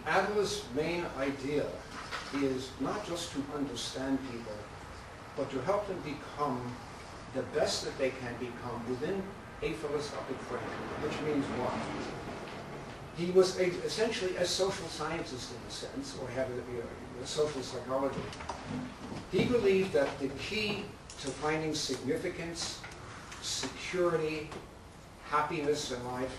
Adler's main idea is not just to understand people, but to help them become the best that they can become within a philosophic framework, which means what? He was essentially a social scientist in a sense, or had a social psychology. He believed that the key to finding significance, security, happiness in life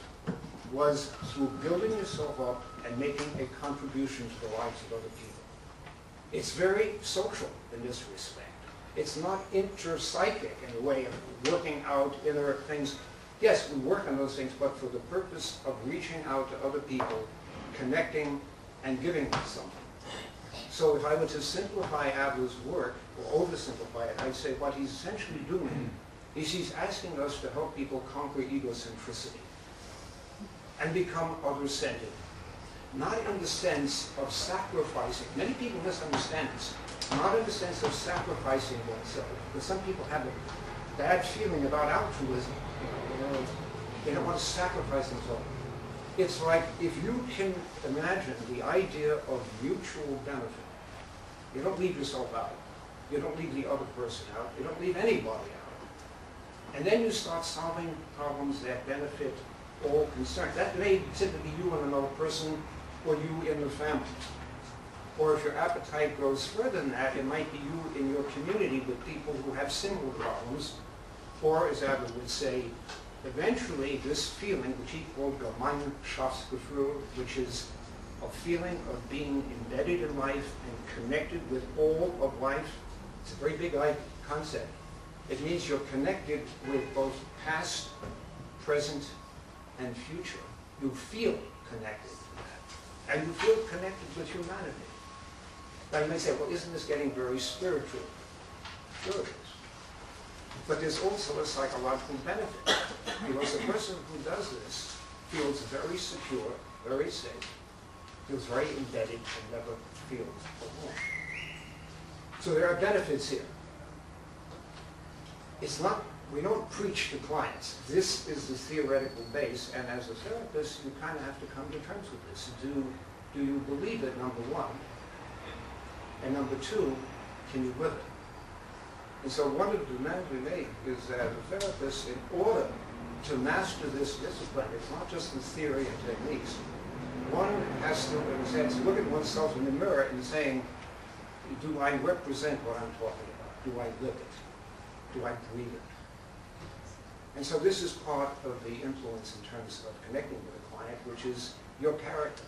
was through building yourself up and making a contribution to the lives of other people. It's very social in this respect. It's not inter-psychic in a way of working out inner things. Yes, we work on those things, but for the purpose of reaching out to other people, connecting, and giving them something. So if I were to simplify Adler's work, or oversimplify it, I'd say what he's essentially doing is he's asking us to help people conquer egocentricity and become other-centered. Not in the sense of sacrificing. Many people misunderstand this. Not in the sense of sacrificing oneself. Because some people have a bad feeling about altruism. They don't want to sacrifice themselves. It's like if you can imagine the idea of mutual benefit. You don't leave yourself out. You don't leave the other person out. You don't leave anybody out. And then you start solving problems that benefit all concerned. That may simply be you and another person, or you in the family. Or if your appetite goes further than that, it might be you in your community with people who have similar problems. Or, as Adler would say, eventually this feeling, which he called Gemeinschaftsgefühl, which is a feeling of being embedded in life and connected with all of life. It's a very big concept. It means you're connected with both past, present, and future. You feel connected to that. And you feel connected with humanity. Now you may say, well, isn't this getting very spiritual? Sure it is. But there's also a psychological benefit. Because the person who does this feels very secure, very safe, feels very embedded, and never feels alone. So there are benefits here. It's not, we don't preach to clients. This is the theoretical base, and as a therapist, you kind of have to come to terms with this. Do you believe it, number one? And number two, can you live it? And so one of the demands we make is that a therapist, in order to master this discipline, it's not just the theory and techniques. One has to, in a sense, look at oneself in the mirror and saying, do I represent what I'm talking about? Do I live it? Do I breathe it? And so this is part of the influence in terms of connecting with a client, which is your character.